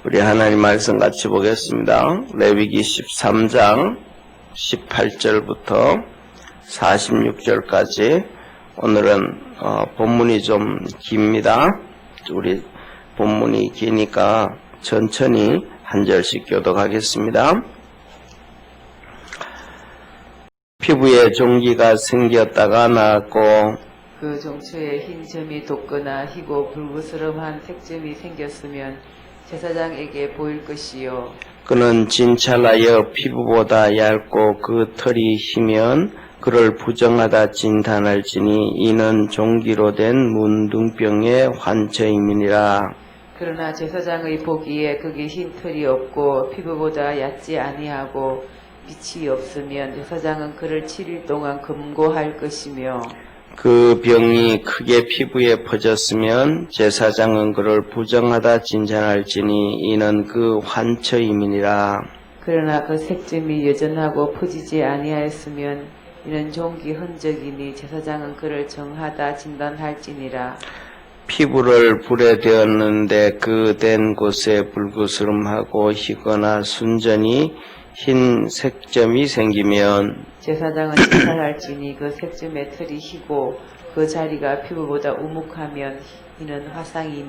우리 하나님 말씀 같이 보겠습니다. 레위기 13장 18절부터 46절까지 오늘은 본문이 좀 깁니다. 우리 본문이 기니까 천천히 한 절씩 교독하겠습니다. 피부에 종기가 생겼다가 나았고 그 종초에 흰 점이 돋거나 희고 불그스름한 색점이 생겼으면 제사장에게 보일 것이요. 그는 진찰하여 피부보다 얇고 그 털이 희면 그를 부정하다 진단할지니 이는 종기로 된 문둥병의 환처임이니라. 그러나 제사장의 보기에 그게 흰 털이 없고 피부보다 얕지 아니하고 빛이 없으면 제사장은 그를 7일 동안 금고할 것이며 그 병이 크게 피부에 퍼졌으면 제사장은 그를 부정하다 진단할지니 이는 그 환처임이니라. 그러나 그 색점이 여전하고 퍼지지 아니하였으면 이는 종기 흔적이니 제사장은 그를 정하다 진단할지니라. 피부를 불에 대었는데 그 된 곳에 불그스름하고 희거나 순전히 흰 색점이 생기면 제사장은 진찰할지니 그 색점의 털이 희고 그 자리가 피부보다 우묵하면 이는 화상이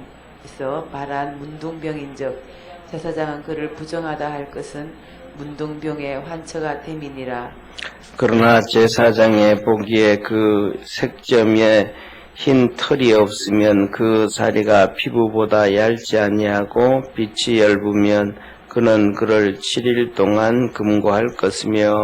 있어 말한 문둥병인즉 제사장은 그를 부정하다 할 것은 문둥병의 환처가 됨이니라. 그러나 제사장의 보기에 그 색점에 흰 털이 없으면 그 자리가 피부보다 얇지 아니하고 빛이 엷으면 그는 그를 7일 동안 금고할 것이며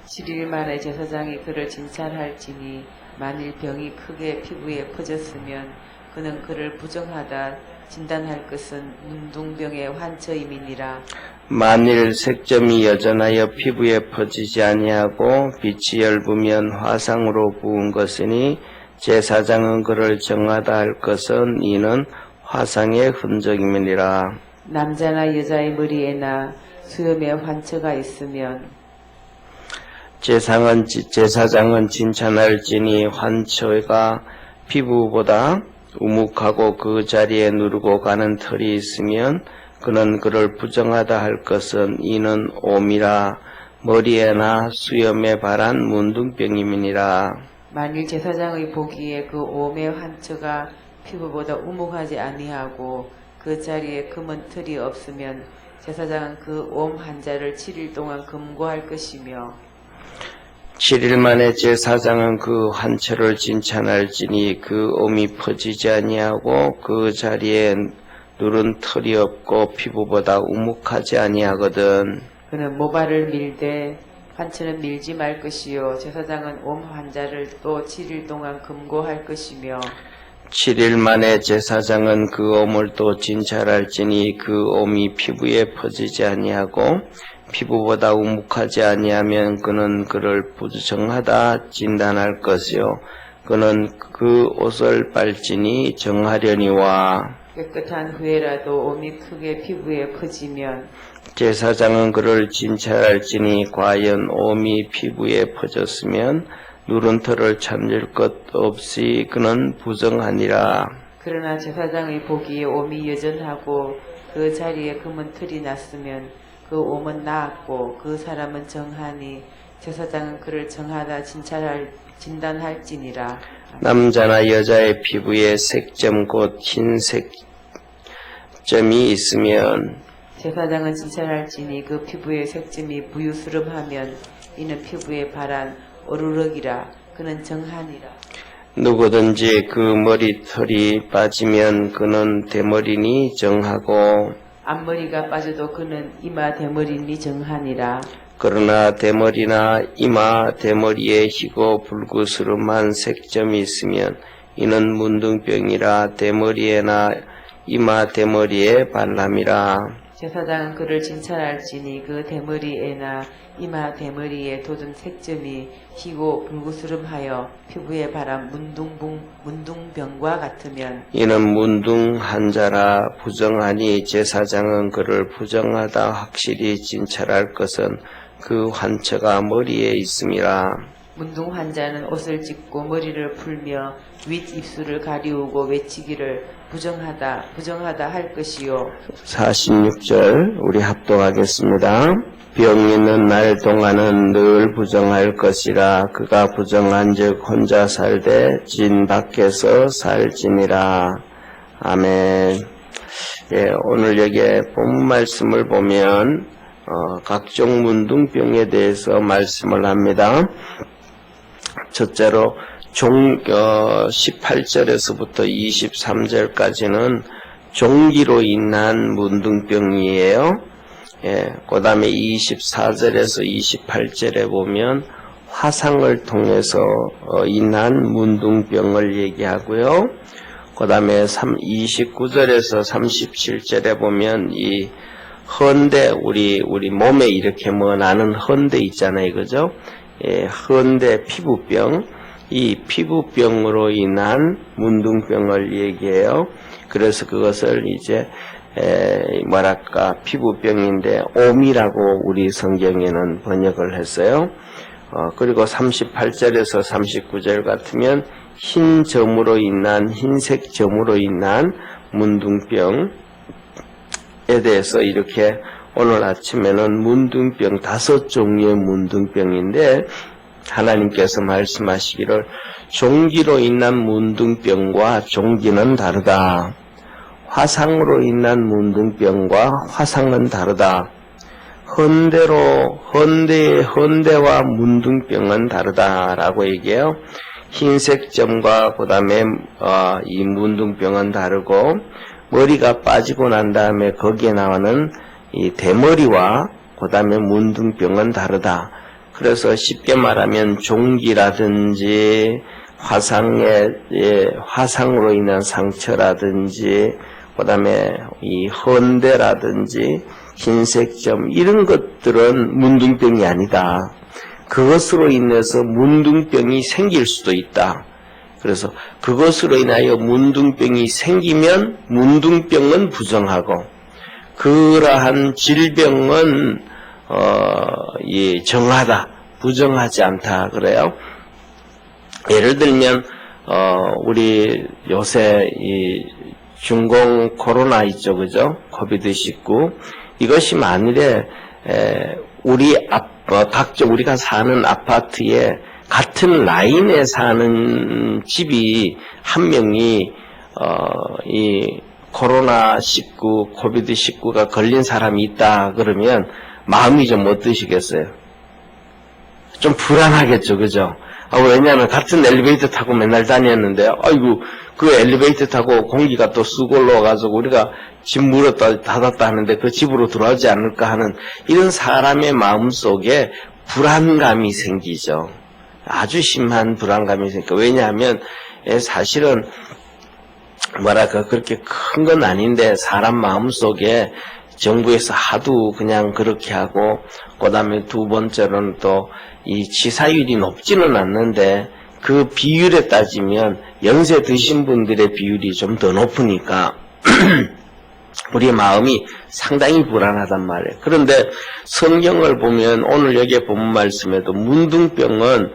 7일 만에 제사장이 그를 진찰할지니 만일 병이 크게 피부에 퍼졌으면 그는 그를 부정하다 진단할 것은 문둥병의 환처임이니라. 만일 색점이 여전하여 피부에 퍼지지 아니하고 빛이 엷으면 화상으로 부은 것이니 제사장은 그를 정하다 할 것은 이는 화상의 흔적임이니라. 남자나 여자의 머리에나 수염에 환처가 있으면 제사장은 진찰할지니 환처가 피부보다 우묵하고 그 자리에 누르고 가는 털이 있으면 그는 그를 부정하다 할 것은 이는 옴이라. 머리에나 수염에 발한 문둥병임이니라. 만일 제사장의 보기에 그 옴의 환처가 피부보다 우묵하지 아니하고 그 자리에 검은 털이 없으면 제사장은 그 옴 환자를 7일 동안 금고할 것이며 7일 만에 제사장은 그 환처를 진찰할지니 그 옴이 퍼지지 아니하고 그 자리에 누른 털이 없고 피부보다 우묵하지 아니하거든. 그는 모발을 밀되 환처는 밀지 말 것이요 제사장은 옴 환자를 또 7일 동안 금고할 것이며 7일 만에 제사장은 그 옴을 또 진찰할지니 그 옴이 피부에 퍼지지 아니하고 피부보다 우묵하지 아니하면 그는 그를 부정하다 진단할 것이요 그는 그 옷을 빨지니 정하려니와 깨끗한 후에라도 옴이 크게 피부에 퍼지면 제사장은 그를 진찰할지니 과연 옴이 피부에 퍼졌으면 누른 털을 참을 것 없이 그는 부정하니라. 그러나 제사장의 보기에 옴이 여전하고 그 자리에 검은 털이 났으면 그 옴은 나았고 그 사람은 정하니 제사장은 그를 정하다 진단할지니라. 남자나 여자의 피부에 색점 곧 흰 색점이 있으면 제사장은 진찰할지니 그 피부의 색점이 부유스름하면 이는 피부에 발한 어루럭이라. 그는 정하니라. 누구든지 그 머리털이 빠지면 그는 대머리니 정하고 앞머리가 빠져도 그는 이마 대머리니 정하니라. 그러나 대머리나 이마 대머리에 희고 불구스름한 색점이 있으면 이는 문둥병이라. 대머리에나 이마 대머리에 발람이라. 제사장은 그를 진찰할지니 그 대머리에나 이마 대머리에 돋은 색점이 희고 불구스름하여 피부에 발한 문둥병과 같으면 이는 문둥한 자라. 부정하니 제사장은 그를 부정하다 확실히 진찰할 것은 그 환처가 머리에 있음이라. 문둥 환자는 옷을 찢고 머리를 풀며 윗입술을 가리우고 외치기를 부정하다 할 것이요. 46절 우리 합독하겠습니다. 병 있는 날 동안은 늘 부정할 것이라 그가 부정한즉 혼자 살되 진 밖에서 살지니라. 아멘. 예, 오늘 여기에 본 말씀을 보면 각종 문둥병에 대해서 말씀을 합니다. 첫째로 18절에서부터 23절까지는 종기로 인한 문둥병이에요. 예, 그 다음에 24절에서 28절에 보면 화상을 통해서 인한 문둥병을 얘기하고요. 그 다음에 29절에서 37절에 보면 이 헌대, 우리 몸에 이렇게 나는 헌대 있잖아요. 그죠? 예, 헌대 피부병, 이 피부병으로 인한 문둥병을 얘기해요. 그래서 그것을 이제 피부병인데 옴이라고 우리 성경에는 번역을 했어요. 그리고 38절에서 39절 같으면 흰색 점으로 인한 문둥병에 대해서 이렇게 오늘 아침에는 문둥병 5종류의 문둥병인데 하나님께서 말씀하시기를 종기로 인한 문둥병과 종기는 다르다. 화상으로 인한 문둥병과 화상은 다르다. 헌대와 문둥병은 다르다라고 얘기해요. 흰색 점과 그 다음에 이 문둥병은 다르고 머리가 빠지고 난 다음에 거기에 나오는 이 대머리와 그 다음에 문둥병은 다르다. 그래서 쉽게 말하면 종기라든지 화상으로 인한 상처라든지 그 다음에 이 헌대라든지 흰색점 이런 것들은 문둥병이 아니다. 그것으로 인해서 문둥병이 생길 수도 있다. 그래서 그것으로 인하여 문둥병이 생기면 문둥병은 부정하고 그러한 질병은 정하다, 부정하지 않다 그래요. 예를 들면 우리 요새 이 중공 코로나 있죠, 그죠? 코비드-19 이것이 만일에 우리가 사는 아파트에 같은 라인에 사는 집이 한 명이 이 코로나19, 코비드-19가 걸린 사람이 있다 그러면 마음이 좀 어떠시겠어요? 좀 불안하겠죠, 그죠? 왜냐하면 같은 엘리베이터 타고 맨날 다녔는데, 아이고, 그 엘리베이터 타고 공기가 또 쑥 올라와가지고 우리가 집 문을 닫았다 하는데 그 집으로 들어오지 않을까 하는 이런 사람의 마음 속에 불안감이 생기죠. 아주 심한 불안감이 생기죠. 왜냐하면 사실은 그렇게 큰 건 아닌데 사람 마음 속에 정부에서 하도 그냥 그렇게 하고 그 다음에 두 번째로는 또 이 치사율이 높지는 않는데 그 비율에 따지면 연세 드신 분들의 비율이 좀 더 높으니까 우리의 마음이 상당히 불안하단 말이에요. 그런데 성경을 보면 오늘 여기에 본 말씀에도 문둥병은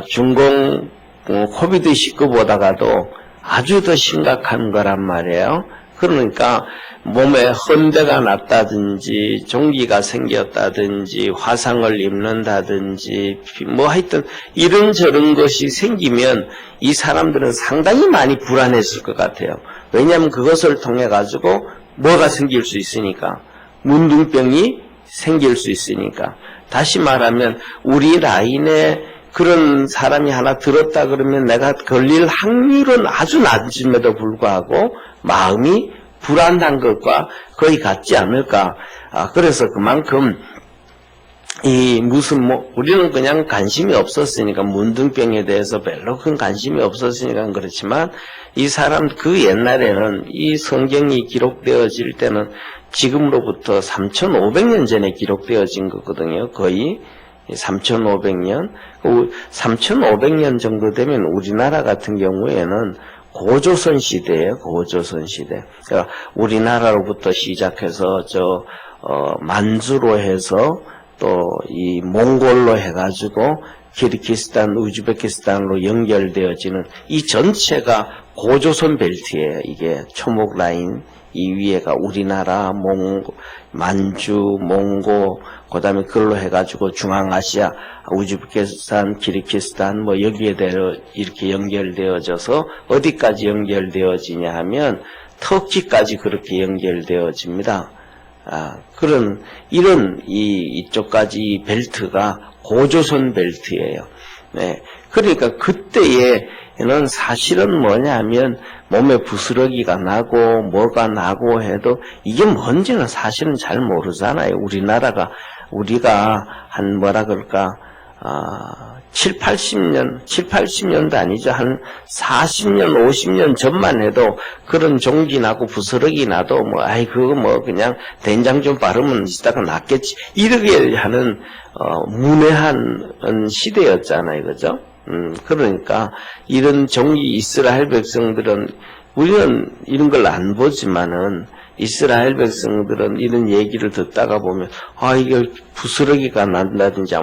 중공 코비드-19보다가도 아주 더 심각한 거란 말이에요. 그러니까 몸에 헌대가 났다든지 종기가 생겼다든지 화상을 입는다든지 하여튼 이런저런 것이 생기면 이 사람들은 상당히 많이 불안했을 것 같아요. 왜냐하면 그것을 통해 가지고 뭐가 생길 수 있으니까 문둥병이 생길 수 있으니까. 다시 말하면 우리 라인에 그런 사람이 하나 들었다 그러면 내가 걸릴 확률은 아주 낮음에도 불구하고 마음이 불안한 것과 거의 같지 않을까. 그래서 그만큼 우리는 그냥 관심이 없었으니까 문둥병에 대해서 별로 큰 관심이 없었으니까 그렇지만 이 사람 그 옛날에는 이 성경이 기록되어질 때는 지금으로부터 3,500년 전에 기록되어진 거거든요. 거의 3,500년. 3,500년 정도 되면 우리나라 같은 경우에는 고조선 시대예요. 고조선 시대. 그러니까 우리나라로부터 시작해서 만주로 해서 또 이 몽골로 해가지고 키르기스탄, 우즈베키스탄으로 연결되어지는 이 전체가 고조선 벨트예요. 이게 초목 라인. 이 위에가 우리나라, 만주, 몽고, 그 다음에 그걸로 해가지고 중앙아시아, 우즈베키스탄, 키르기스탄, 뭐 여기에 대해 이렇게 연결되어져서 어디까지 연결되어지냐 하면 터키까지 그렇게 연결되어집니다. 이쪽까지 이 벨트가 고조선 벨트예요. 네. 그러니까 그때에는 사실은 뭐냐 하면 몸에 부스러기가 나고 뭐가 나고 해도 이게 뭔지는 사실은 잘 모르잖아요. 우리가 한 뭐라 그럴까, 80년도 아니죠. 한 40년, 50년 전만 해도 그런 종기 나고 부스러기 나도 그거 그냥 된장 좀 바르면 있다가 낫겠지. 이렇게 하는, 문외한 시대였잖아요. 그죠? 그러니까 이런 종기 이스라엘 백성들은 우리는 이런 걸 안 보지만은 이스라엘 백성들은 이런 얘기를 듣다가 보면 이게 부스러기가 난다든지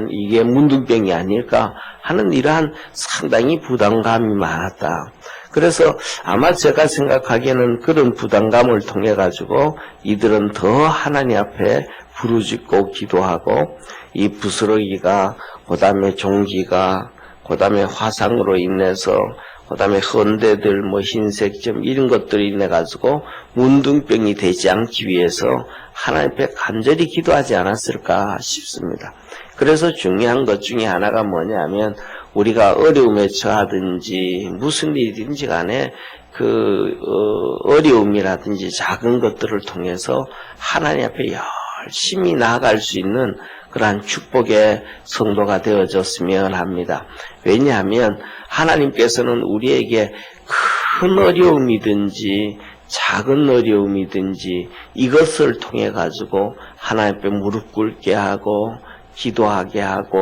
이게 문둥병이 아닐까 하는 이러한 상당히 부담감이 많았다. 그래서 아마 제가 생각하기에는 그런 부담감을 통해 가지고 이들은 더 하나님 앞에 부르짖고 기도하고 이 부스러기가 그다음에 종기가 그다음에 화상으로 인해서 그다음에 헌대들 흰색점 이런 것들이 인해 가지고 문둥병이 되지 않기 위해서 하나님 앞에 간절히 기도하지 않았을까 싶습니다. 그래서 중요한 것 중에 하나가 뭐냐면 우리가 어려움에 처하든지 무슨 일이든지 간에 어려움이라든지 작은 것들을 통해서 하나님 앞에 열심히 나아갈 수 있는 그러한 축복의 성도가 되어졌으면 합니다. 왜냐하면 하나님께서는 우리에게 큰 어려움이든지 작은 어려움이든지 이것을 통해 가지고 하나님 앞에 무릎 꿇게 하고 기도하게 하고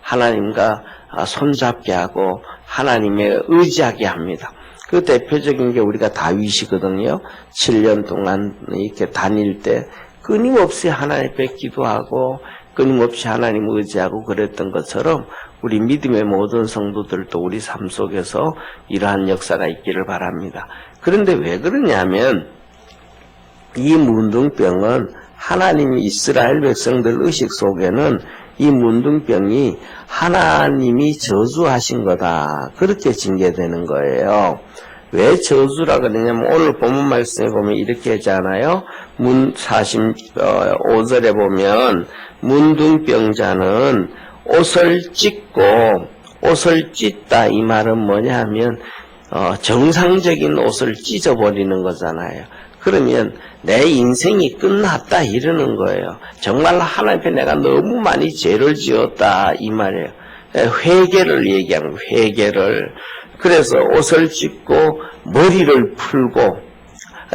하나님과 손잡게 하고 하나님에 의지하게 합니다. 그 대표적인 게 우리가 다윗이거든요. 7년 동안 이렇게 다닐 때 끊임없이 하나님 앞에 기도하고 끊임없이 하나님 의지하고 그랬던 것처럼 우리 믿음의 모든 성도들도 우리 삶 속에서 이러한 역사가 있기를 바랍니다. 그런데 왜 그러냐면 이 문둥병은 하나님이 이스라엘 백성들 의식 속에는 이 문둥병이 하나님이 저주하신 거다. 그렇게 징계되는 거예요. 왜 저주라 그러냐면 오늘 본문 말씀에 보면 이렇게 하잖아요. 45절에 보면 문둥병자는 옷을 찢다 이 말은 뭐냐 하면 정상적인 옷을 찢어버리는 거잖아요. 그러면 내 인생이 끝났다 이러는 거예요. 정말 하나님 앞에 내가 너무 많이 죄를 지었다 이 말이에요. 회개를 얘기하는 거예요. 회개를. 그래서 옷을 찢고 머리를 풀고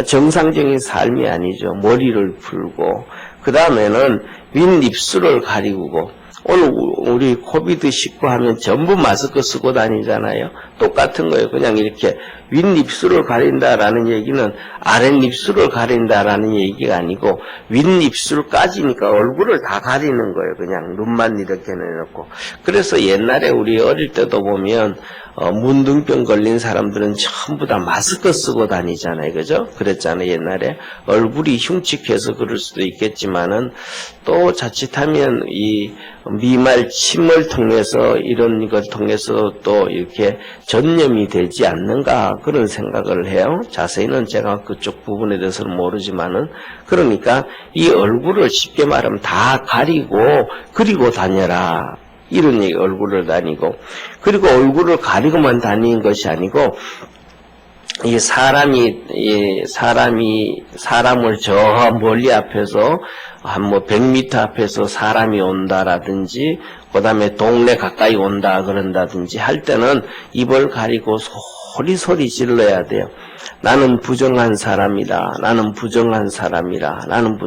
정상적인 삶이 아니죠. 머리를 풀고 그 다음에는 윗입술을 가리고 오늘 우리 코비드19 하면 전부 마스크 쓰고 다니잖아요. 똑같은 거예요. 그냥 이렇게 윗입술을 가린다라는 얘기는 아랫입술을 가린다라는 얘기가 아니고 윗입술까지니까 얼굴을 다 가리는 거예요. 그냥 눈만 이렇게 내놓고. 그래서 옛날에 우리 어릴 때도 보면 문둥병 걸린 사람들은 전부 다 마스크 쓰고 다니잖아요. 그죠? 그랬잖아요. 옛날에. 얼굴이 흉측해서 그럴 수도 있겠지만은 또 자칫하면 이 미말 침을 통해서 이런 걸 통해서 또 이렇게 전염이 되지 않는가 그런 생각을 해요. 자세히는 제가 그쪽 부분에 대해서는 모르지만은 그러니까 이 얼굴을 쉽게 말하면 다 가리고 그리고 다녀라. 이런 얘기, 얼굴을 다니고. 그리고 얼굴을 가리고만 다니는 것이 아니고, 사람을 저 멀리 앞에서, 한 100m 앞에서 사람이 온다라든지, 그 다음에 동네 가까이 온다 그런다든지 할 때는 입을 가리고 소리 질러야 돼요. 나는 부정한 사람이다. 나는 부정한 사람이다. 나는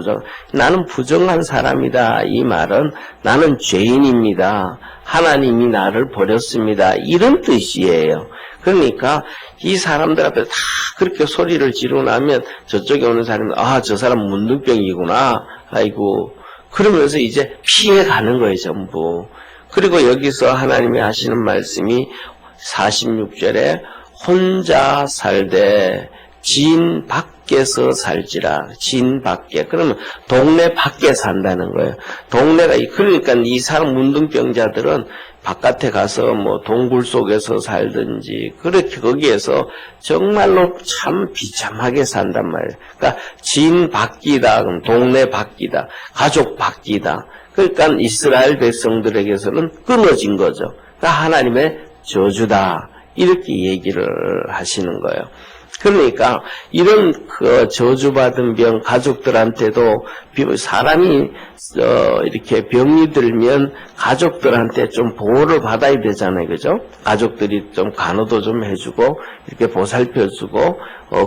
부정한 사람이다. 이 말은 나는 죄인입니다. 하나님이 나를 버렸습니다. 이런 뜻이에요. 그러니까 이 사람들 앞에 다 그렇게 소리를 지르고 나면 저쪽에 오는 사람이 저 사람 문둥병이구나. 아이고. 그러면서 이제 피해 가는 거예요, 전부. 그리고 여기서 하나님이 하시는 말씀이 46절에 혼자 살되 진 밖에서 살지라. 진 밖에. 그러면 동네 밖에 산다는 거예요. 동네가, 그러니까 이 사람 문둥병자들은 바깥에 가서 뭐 동굴 속에서 살든지 그렇게 거기에서 정말로 참 비참하게 산단 말이에요. 그러니까 진 밖이다. 그럼 동네 밖이다. 가족 밖이다. 그러니까 이스라엘 백성들에게서는 끊어진 거죠. 그러니까 하나님의 저주다. 이렇게 얘기를 하시는 거예요. 그러니까 이런 그 저주받은 병 가족들한테도 사람이 이렇게 병이 들면 가족들한테 좀 보호를 받아야 되잖아요, 그죠? 가족들이 좀 간호도 좀 해주고 이렇게 보살펴주고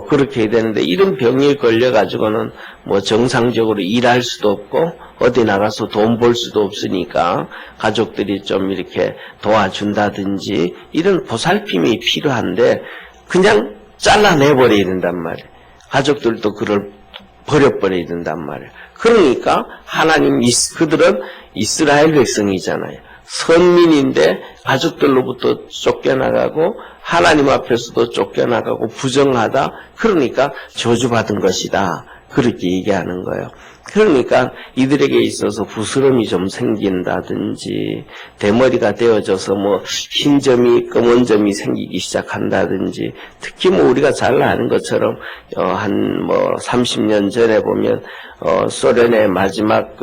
그렇게 해야 되는데 이런 병이 걸려가지고는 뭐 정상적으로 일할 수도 없고 어디 나가서 돈 벌 수도 없으니까 가족들이 좀 이렇게 도와준다든지 이런 보살핌이 필요한데 그냥 잘라내버려야 된단 말이에요. 가족들도 그걸 버려버려야 된단 말이에요. 그러니까 하나님, 그들은 이스라엘 백성이잖아요. 선민인데 가족들로부터 쫓겨나가고 하나님 앞에서도 쫓겨나가고 부정하다. 그러니까 저주받은 것이다. 그렇게 얘기하는 거예요. 그러니까 이들에게 있어서 부스럼이 좀 생긴다든지 대머리가 되어져서 뭐 흰 점이 검은 점이 생기기 시작한다든지 특히 뭐 우리가 잘 아는 것처럼 한 뭐 30년 전에 보면 소련의 마지막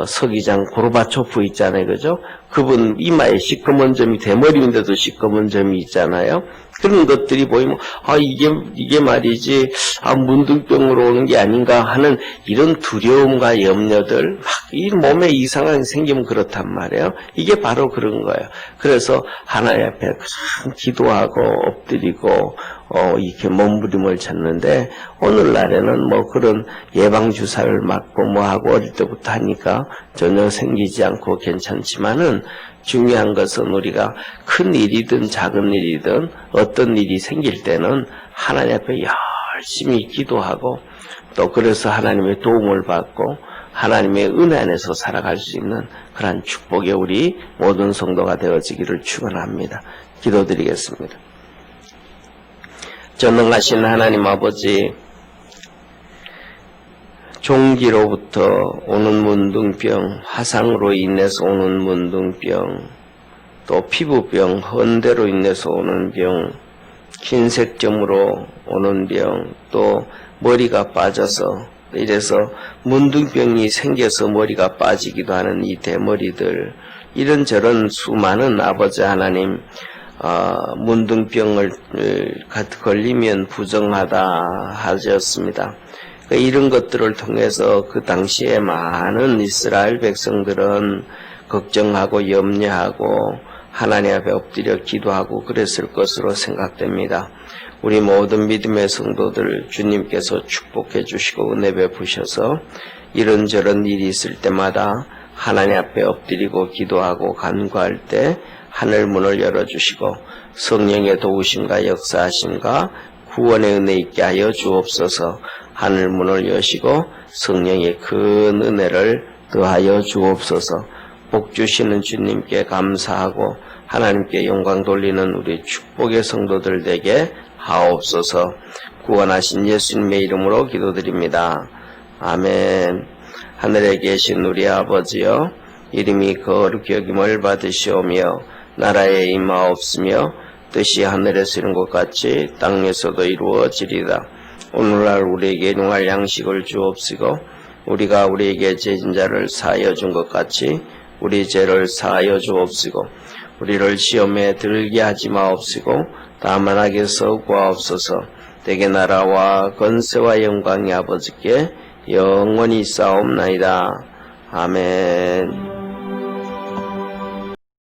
서기장 고르바초프 있잖아요, 그죠? 그분 이마에 시커먼 점이 대머리인데도 시커먼 점이 있잖아요. 그런 것들이 보이면 이게 말이지 문둥병으로 오는 게 아닌가 하는 이런 두려움과 염려들 막 이 몸에 이상하게 생기면 그렇단 말이에요. 이게 바로 그런 거예요. 그래서 하나님 앞에 기도하고 엎드리고 이렇게 몸부림을 쳤는데 오늘날에는 뭐 그런 예방주사를 맞고 뭐 하고 어릴 때부터 하니까 전혀 생기지 않고 괜찮지만은 중요한 것은 우리가 큰 일이든 작은 일이든 어떤 일이 생길 때는 하나님 앞에 열심히 기도하고 또 그래서 하나님의 도움을 받고 하나님의 은혜 안에서 살아갈 수 있는 그러한 축복의 우리 모든 성도가 되어지기를 축원합니다. 기도드리겠습니다. 전능하신 하나님 아버지, 종기로부터 오는 문둥병, 화상으로 인해서 오는 문둥병, 또 피부병, 헌대로 인해서 오는 병, 흰색점으로 오는 병, 또 머리가 빠져서 이래서 문둥병이 생겨서 머리가 빠지기도 하는 이 대머리들, 이런저런 수많은 아버지 하나님, 문둥병을 걸리면 부정하다 하셨습니다. 이런 것들을 통해서 그 당시에 많은 이스라엘 백성들은 걱정하고 염려하고 하나님 앞에 엎드려 기도하고 그랬을 것으로 생각됩니다. 우리 모든 믿음의 성도들 주님께서 축복해 주시고 은혜 베푸셔서 이런저런 일이 있을 때마다 하나님 앞에 엎드리고 기도하고 간구할 때 하늘 문을 열어주시고 성령의 도우심과 역사하심과 구원의 은혜 있게 하여 주옵소서. 하늘 문을 여시고 성령의 큰 은혜를 더하여 주옵소서. 복 주시는 주님께 감사하고 하나님께 영광 돌리는 우리 축복의 성도들 되게 하옵소서. 구원하신 예수님의 이름으로 기도드립니다. 아멘. 하늘에 계신 우리 아버지여, 이름이 거룩히 여김을 받으시오며 나라에 임하옵으며 뜻이 하늘에서 이룬 것 같이 땅에서도 이루어지리다. 오늘날 우리에게 일용할 양식을 주옵시고 우리가 우리에게 죄진 자를 사하여 준 것 같이 우리 죄를 사하여 주옵시고 우리를 시험에 들게 하지 마옵시고 다만 악에서 구하옵소서. 대개 나라와 권세와 영광이 아버지께 영원히 있사옵나이다. 아멘.